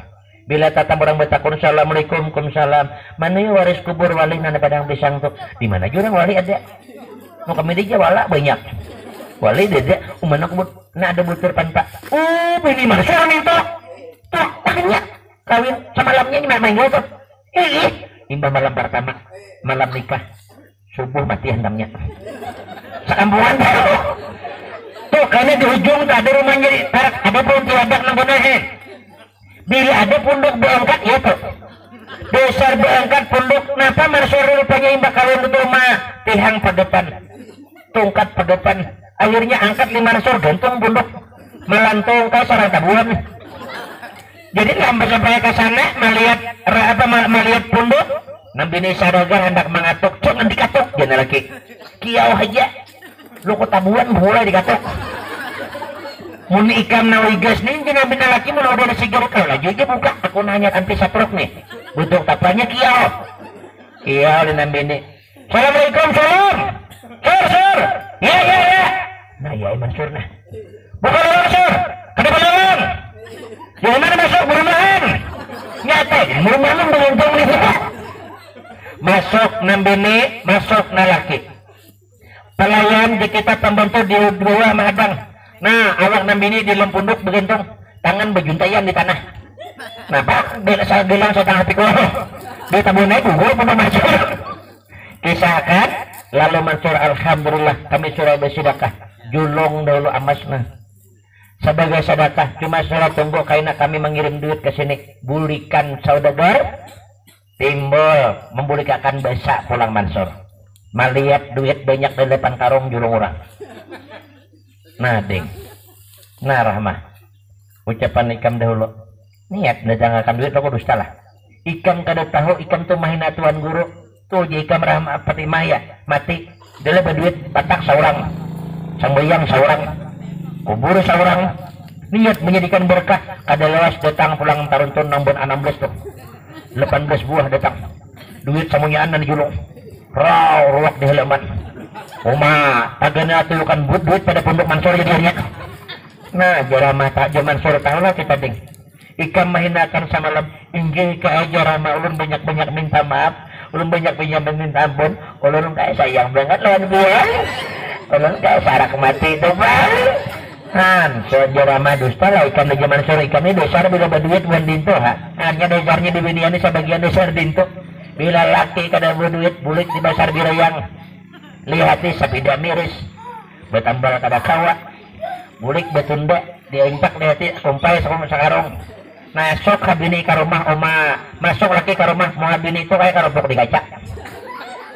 Bila tatang orang bertakun assalamualaikum kumsalam. Mana ya waris kubur wali nana padang pisang tuh? Di mana jurang wali ada? Mau kami dia wala banyak. Wali dia umana kubur. Nah ada butur pantak. Ini mana seorang itu? Tuh tanya kawin semalamnya ini main tuh. Imbah malam pertama malam nikah subuh mati hendamnya. Sekampungan tuh karena di ujung tak ada rumahnya ada pun tiada nanggunahin. Bila ada punduk berangkat ya tuh besar berangkat punduk napa mansur rupanya imbah kawin itu mah tihang padepan tungkat padepan akhirnya angkat 5 mansur gantung punduk melantung kau sarang tabuan jadi sampai ke sana melihat punduk nambini sadagar hendak mengatuk jangan dikatuk jangan lagi kiau aja lu kok tabuan mulai dikatuk muni ikam nawigas nih jangan bina laki mau udah sigaret lagi aja buka aku nanya anti satruk nih butuh tapanya kiau dan nambini assalamualaikum salam sir Ya ya ya. Nah ya Mansur nah. Bukan Mansur. Kada balong. Di mana masuk berumahan? Nyata berumahan beruntung nih. Masuk nambene, masuk na laki. Pelayan di kita pembantu di bawah mahadang. Nah, awak nambene di lempunduk bergantung, tangan bejuntayan di tanah. Nah, Pak, saya bilang saya hati ko. Di tabun naik gugur pada Mansur. Kisahkan, lalu Mansur alhamdulillah kami sudah bersedekah. Julung dulu amasna. Sebagai sedekah cuma surat tunggu karena kami mengirim duit ke sini. Bulikan saudagar timbul membulikakan besak pulang Mansur. Melihat duit banyak di depan karung julung orang. Nah, ding. Nah, Rahmah. Ucapan ikam dahulu. Niat datangkan duit aku dusta lah. Ikam kada tahu ikam tuh mahina tuan guru. Tuh je ikam Rahmah pati maya mati. Dia berduit patak seorang. Sambayang seorang. Kubur seorang. Niat menjadikan berkah. Kada lewas datang pulang taruntun nombor 16 tuh. 18 buah datang. Duit samunyaan di julung. Raw ruwak di halaman. Tagana tulukan duit pada pondok Mansur jadinya. Nah, jarama tak zaman Mansur tahu lah kita ding. Ikam mahinakan samalam inggih ka aja Rama ulun banyak-banyak minta maaf, ulun banyak-banyak minta ampun, ulun kayak sayang banget lawan gua. Ulun kayak sarak mati itu, Bang. Han, so jarama dusta lah ikam di zaman Mansur ikam ini dasar bila berduit bukan dinto ha. Hanya dasarnya di binian sebagian dasar dinto. Bila laki kada berduit bulik di pasar birayang. Lihati sepeda miris. Bertambal kada kawa. Bulik betunda diintak lihati kumpai sakarong. Nah sok habini ke rumah oma. Masuk laki ke rumah mau habini itu kayak karupok di kaca.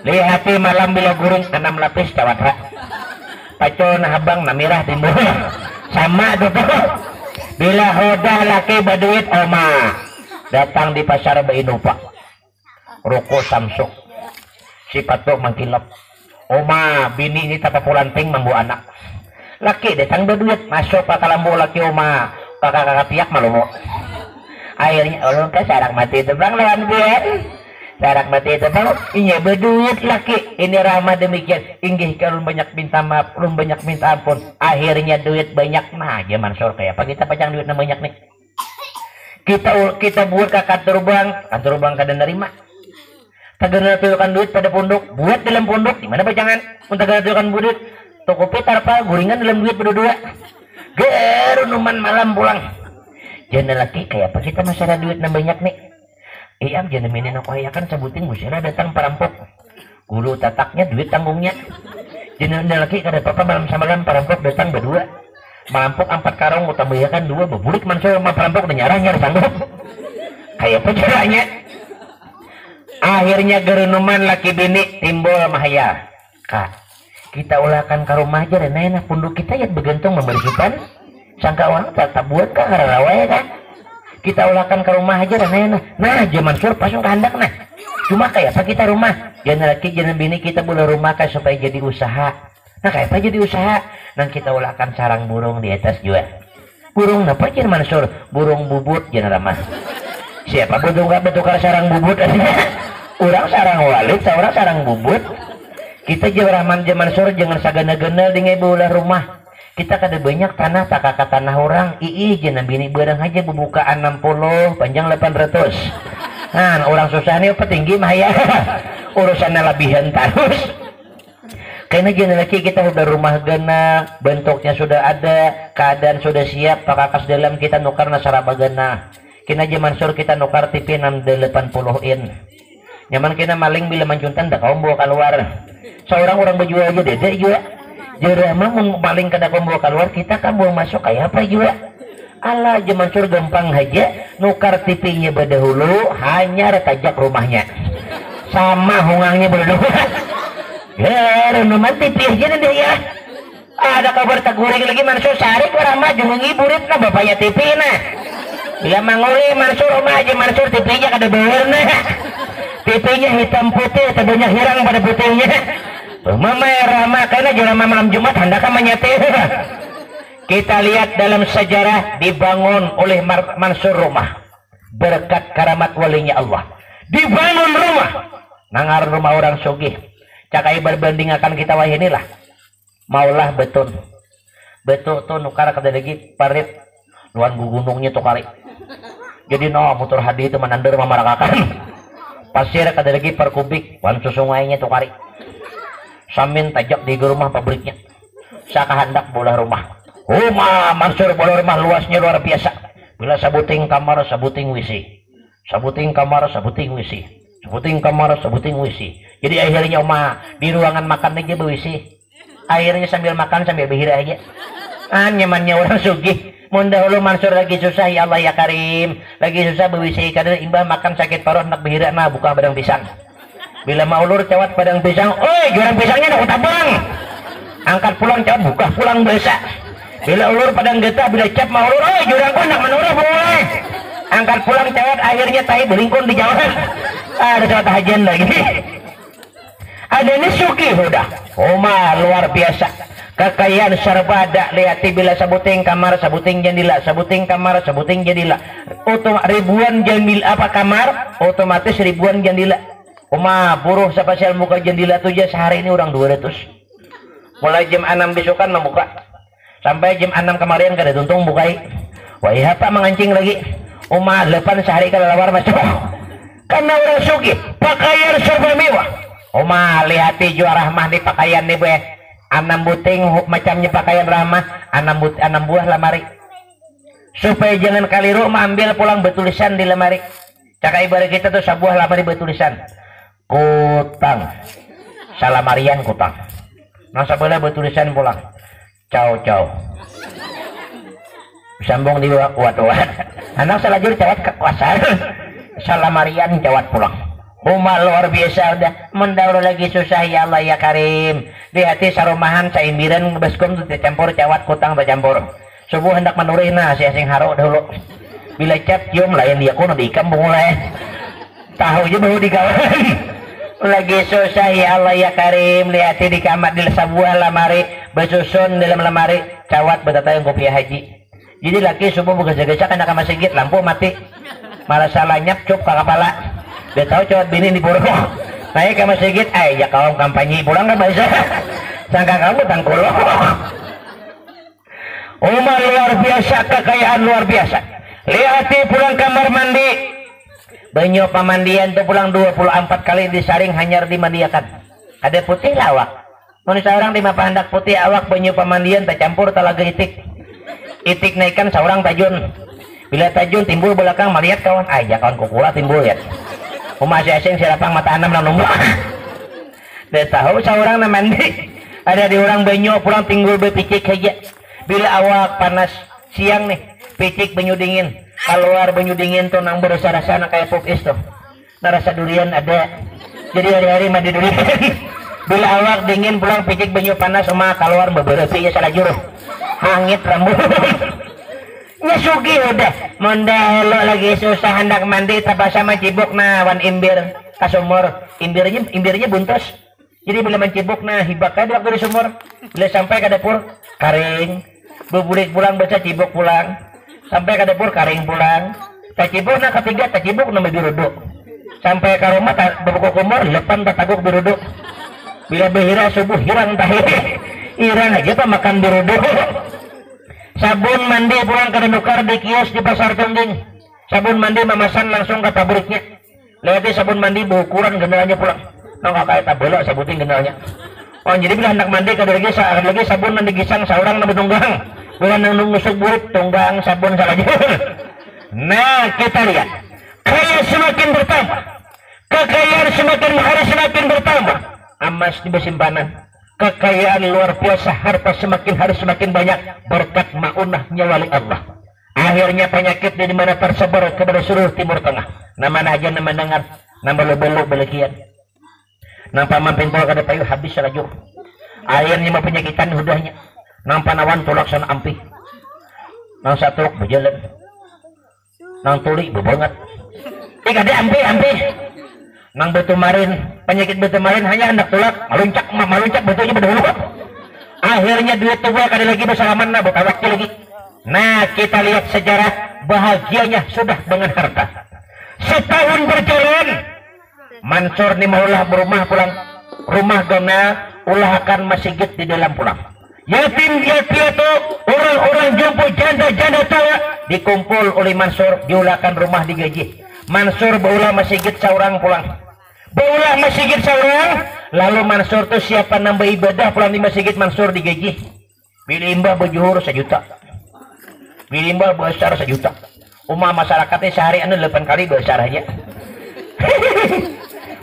Lihati malam bila guring 6 lapis cawatra. Paco na habang namirah timbul. Sama dodo. Bila hoda laki berduit oma. Datang di pasar beinupa. Ruko Samsung si patok mangkilap oma bini ini tapapulanting mambu anak laki datang berduit masuk pakalambo laki oma kakak piak malumo akhirnya ulun ka sarak mati tebang lawan gue sarak mati tebang inya berduit laki ini Rahma demikian inggih ka ulun banyak minta maaf ulun banyak minta ampun akhirnya duit banyak nah aja Mansur kayak apa kita pajang duit na banyak nih kita buat ke kantor bank kada nerima. Tagana tuyukan duit pada pondok, buat dalam pondok, di mana pajangan? Untuk tagana tuyukan duit, toko petar apa, guringan dalam duit berdua. Gerunuman malam pulang. Jangan lagi kayak apa kita masih ada duit na banyak nih. Iya, jangan minin aku ayakan sabutin musira datang perampok. Guru tataknya duit tanggungnya. Jangan lagi kada apa malam samalam perampok datang berdua. Merampok 4 karung utambayakan 2 bebulik Mansur sama perampok dan nyarah sanggup. Kayak apa caranya? Akhirnya gerenuman laki bini timbul mahaya. Kak, kita ulahkan ke rumah aja dan enak punduk kita ya bergantung membersihkan. Sangka orang tak buat kak karawaya kan. Kita ulahkan ke rumah aja dan enak. Nah, zaman Mansur pasung kehendak nah. Cuma kayak apa kita rumah? Jangan laki jangan bini kita boleh rumah kan supaya jadi usaha. Nah kayak apa jadi usaha? Nah kita ulahkan sarang burung di atas juga. Burung apa jangan Mansur? Burung bubut jangan ramah. Siapa burung gak bertukar sarang bubut? Orang sarang walid, seorang sarang bubut. Kita jeraman zaman Mansur jangan sagana-gana dengan bola rumah. Kita kada banyak tanah tak kakak tanah orang. Jangan bini barang aja bubukaan 60 panjang 800. Nah orang susah nih petinggi mah ya. Urusannya lebihan terus. Karena jangan lagi kita udah rumah gana, bentuknya sudah ada, keadaan sudah siap, pakakas dalam kita nukar nasaraba gana. Kina zaman Mansur kita nukar TV 680 in. Nyaman kena maling bila manjuntan dah kaum bawa keluar. Seorang orang berjual aja dede juga. Jadi emang maling kada kaum bawa keluar kita kan bawa masuk kayak apa juga. Allah zaman Mansur gampang aja nukar TV-nya berdahulu hanya retajak rumahnya. Sama hungangnya berdua. Ya, renuman TV aja nanti ya. Ada kabar taguring lagi Mansur sarik ramah jungi burit na bapaknya TV na. Bila manguli Mansur rumah aja Mansur TV-nya kada bayar na. TV-nya hitam putih, banyak hirang pada putihnya. Mama Rama karena jalan malam Jumat hendak menyate. Kita lihat dalam sejarah dibangun oleh Mansur rumah berkat karamat walinya Allah. Dibangun rumah, nangar rumah orang sugih. Cakai berbanding akan kita wah inilah. maulah beton tuh nukar kada lagi parit luan gunungnya tuh kali jadi no motor hadi itu menandur mamarakakan pasir kada lagi per kubik wan susungainya tuh kali samin tajak di rumah pabriknya saka hendak bola rumah Mansur bola rumah luasnya luar biasa bila sabuting kamar sabuting WC sabuting kamar sabuting WC sabuting kamar sabuting WC jadi akhirnya di ruangan makan aja WC akhirnya sambil makan sambil berhira aja nyamannya orang sugih mun dahulu Mansur lagi susah ya Allah ya Karim lagi susah WC kadang imbah makan sakit paruh nak berhira nah buka badang pisang bila mau ulur cawat padang pisang jurang pisangnya nak tabang angkat pulang cawat buka pulang biasa bila ulur padang getah bila cap mau ulur jurang ko nak menurut boleh angkat pulang cawat akhirnya tai belingkun di jalan ada cawat hajian lagi ada ini suki udah luar biasa kekayaan serbada lihati bila sabuting kamar sabuting jendela sabuting kamar sabuting jendela ribuan jendela kamar otomatis ribuan jendela buruh spesial muka jendela tuh sehari ini orang 200 mulai jam 6 besokan membuka sampai jam 6 kemarin kada tuntung bukai wahai apa mengancing lagi lepan sehari kada lawar masuk karena orang suki pakaian serba mewah lihati juara rahmah di pakaian nih be 6 buting macamnya pakaian ramah 6 buah lemari supaya jangan kaliru ambil pulang betulisan di lemari caka ibarat kita tuh sebuah lemari betulisan kutang salamarian kutang nah sebelah betulisan pulang caw sambung di wat anak salajur cawat kekuasaan salamarian cawat pulang luar biasa udah mendahulu lagi susah ya Allah ya Karim di hati sarumahan saimbiran beskum campur cawat kutang tercampur subuh hendak menurih nah sing haro dahulu bila cap cium lain dia kuno di kampung mulai tahu aja baru digawan lagi susah ya Allah ya Karim lihat di kamar di sebuah lemari bersusun dalam lemari cawat bertatayang kopi haji jadi laki subuh bekerja-kerja kena ke masjid lampu mati malah salah nyap cup ke kepala dia tahu cawat bini di pura naik ke masjid ya kaum kampanye pulang kan bisa sangka kamu tangkul luar biasa kekayaan luar biasa lihat pulang kamar mandi banyu pemandian tuh pulang 24 kali disaring hanyar dimandiakan ada putih lawak manusia orang 5 pahandak putih awak banyu pemandian tercampur talaga itik naikkan seorang tajun bila tajun timbul belakang melihat kawan kawan kukula timbul ya masih asing silapang mata anam lang numbak dia tahu seorang na mandi ada di orang banyu pulang timbul bepicik aja bila awak panas siang nih picik banyu dingin keluar banyu dingin tuh nang berasa-rasa kayak pupis tuh narasa durian ada jadi hari-hari mandi durian bila awak dingin pulang picik banyu panas sama keluar beberapa ya salah juru hangit rambut nyasugi udah mondelo lagi susah hendak mandi tapi sama cibuk nah wan imbir ke sumur imbirnya buntus jadi bila mencibuk nah hibak aja waktu di sumur bila sampai ke dapur karing bebulik pulang baca cibuk pulang sampai ke dapur karing pulang tacibuk nah ketiga tacibuk nama biruduk sampai ke rumah berbuka kumur lepan tataguk biruduk bila behira subuh hirang tahi hirang aja pak makan biruduk sabun mandi pulang ke nukar di kios di pasar Tungging sabun mandi memasan langsung ke pabriknya lihat sabun mandi berukuran gendelanya pulang nggak kayak tabelok sabutin gendelanya jadi bila hendak mandi kada lagi sabun mandi gisang seorang nama tunggang bukan nang nusuk burit tunggang sabun salah nah kita lihat kaya semakin bertambah kekayaan semakin hari semakin bertambah emas di simpanan kekayaan luar biasa harta semakin hari semakin banyak berkat maunahnya wali Allah akhirnya penyakit di mana tersebar kepada seluruh timur tengah nama aja nama dengar nama lobelo belekian nampak mampintul kada payu habis selaju akhirnya mah penyakitan hudahnya nang panawan tulak sana ampi nang satruk berjalan nang tuli bebanget kada ampi nang betul marin penyakit betul marin hanya hendak tulak maluncak betulnya berdahulu akhirnya duit tua kada lagi bersalaman nah betawak lagi nah kita lihat sejarah bahagianya sudah dengan harta setahun berjalan Mansur ni maulah berumah pulang rumah gona ulah akan masjid di dalam pulang yatim piatu, orang-orang jompo, janda-janda tua dikumpul oleh Mansur, diulakan rumah digaji. Mansur baulah masjid seorang pulang. Baulah masjid seorang, lalu Mansur tuh siapa nambah ibadah pulang di masjid Mansur digaji. Pilih imbah berjuhur 1 juta. Pilih imbah besar 1 juta. Umah masyarakatnya sehari 8 kali besar aja.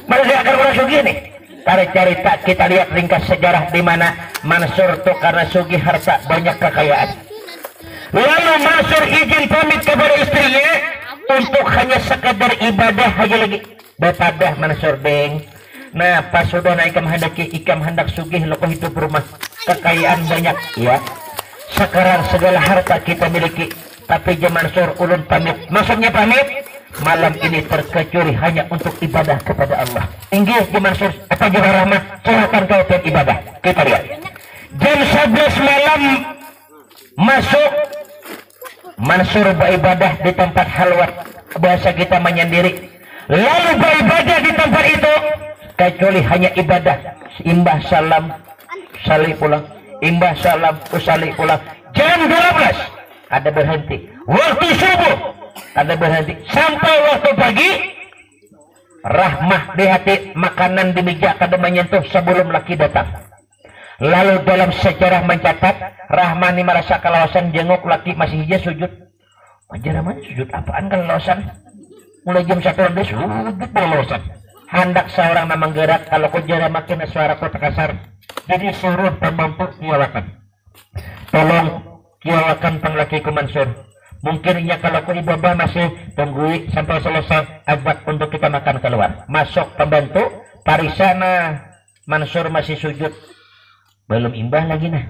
Mana dia akan orang sugih nih? Cari-cari tak kita lihat ringkas sejarah di mana Mansur tuh karena sugih harta banyak kekayaan. Lalu Mansur izin pamit kepada istrinya untuk hanya sekadar ibadah aja lagi. Betadah Mansur deng. Nah pas sudah naik ikam hendak sugih lokoh itu rumah kekayaan banyak ya. Sekarang segala harta kita miliki, tapi Mansur ulun pamit. Maksudnya pamit malam ini terkecuali hanya untuk ibadah kepada Allah. Inggih Mansur apa Jemaah Rahmah, silakan kau ibadah. Kita lihat jam 11 malam masuk Mansur beribadah di tempat halwat, bahasa kita menyendiri. Lalu beribadah di tempat itu kecuali hanya ibadah. Imbah salam salih pulang, imbah salam usali pulang. Jam 12 ada berhenti, waktu subuh ada berhenti, sampai waktu pagi Rahmah di hati, makanan di meja kada menyentuh sebelum laki datang. Lalu dalam sejarah mencatat Rahmah ini merasa kelawasan, jenguk laki masih hijau sujud. Wajar mana sujud apaan kelawasan? Mulai jam 1 dia sujud kelawasan. Hendak seorang memang gerak, kalau kau jara makin suara kau kasar. Jadi suruh pembantu kiawakan. Tolong kiawakan penglaki Mansur. Mungkin ya kalau kau ibadah masih tunggu sampai selesai abad untuk kita makan keluar. Masuk pembantu, parisana Mansur masih sujud. Belum imbah lagi nah.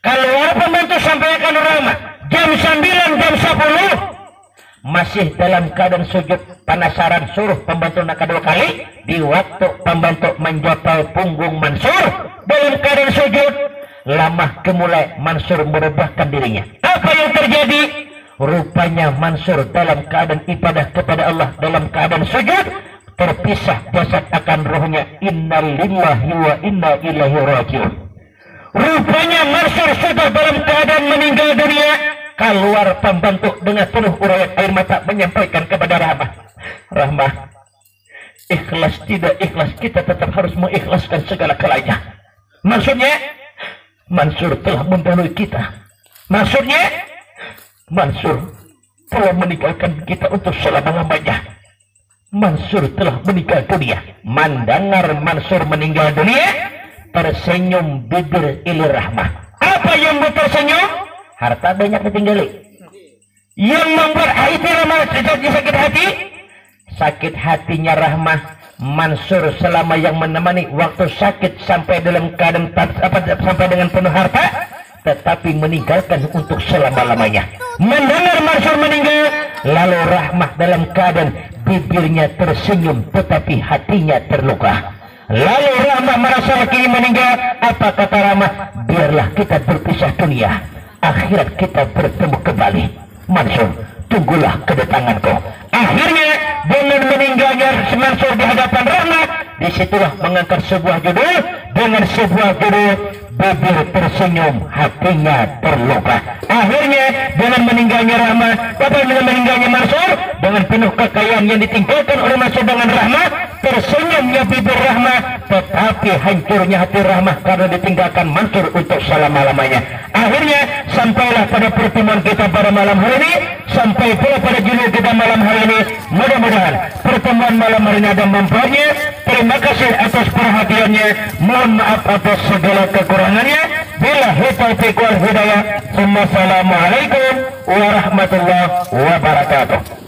Keluar pembantu sampaikan Rahmah. Jam 9, jam 10 masih dalam keadaan sujud. Penasaran suruh pembantu nak kedua kali. Di waktu pembantu menjapal punggung Mansur dalam keadaan sujud, lama kemulai Mansur merubahkan dirinya. Apa yang terjadi? Rupanya Mansur dalam keadaan ibadah kepada Allah, dalam keadaan sujud, terpisah jasad akan rohnya. Innalillahi wa inna ilaihi rajiun. Rupanya Mansur sudah dalam keadaan meninggal dunia. Keluar pembantu dengan penuh urayan air mata menyampaikan kepada Rahmah. Rahmah, ikhlas tidak ikhlas, kita tetap harus mengikhlaskan segala kalanya. Maksudnya Mansur telah mendahului kita. Maksudnya Mansur telah meninggalkan kita untuk selama-lamanya. Mansur telah meninggal dunia. Mendengar Mansur meninggal dunia, tersenyum bibir ilir Rahmah. Apa yang tersenyum? Harta banyak ditinggali. Yang membuat hati Rahmah sakit hati, sakit hatinya Rahmah Mansur selama yang menemani waktu sakit sampai dalam keadaan sampai dengan penuh harta, tetapi meninggalkan untuk selama-lamanya. Mendengar Mansur meninggal, lalu Rahmah dalam keadaan bibirnya tersenyum tetapi hatinya terluka. Lalu Rahmah merasa kini meninggal. Apa kata Rahmah? Biarlah kita berpisah dunia, akhirat kita bertemu kembali. Mansur, tunggulah kedatanganku. Akhirnya dengan meninggalnya Mansur di hadapan Rahmah, disitulah mengangkat sebuah judul dengan sebuah judul bibir tersenyum, hatinya terluka. Akhirnya dengan meninggalnya Rahmah, dengan meninggalnya Mansur, dengan penuh kekayaan yang ditinggalkan oleh Mansur dengan Rahmah, tersenyumnya bibir Rahmah, tetapi hancurnya hati Rahmah karena ditinggalkan Mansur untuk selama-lamanya. Akhirnya sampailah pada pertemuan kita pada malam hari ini, sampai pula pada judul kita malam hari ini. Mudah-mudahan pertemuan malam hari ini ada manfaatnya. Terima kasih atas perhatiannya. Mohon maaf atas segala kekurangannya. Bila taufiq wal hidayah. Wassalamualaikum warahmatullahi wabarakatuh.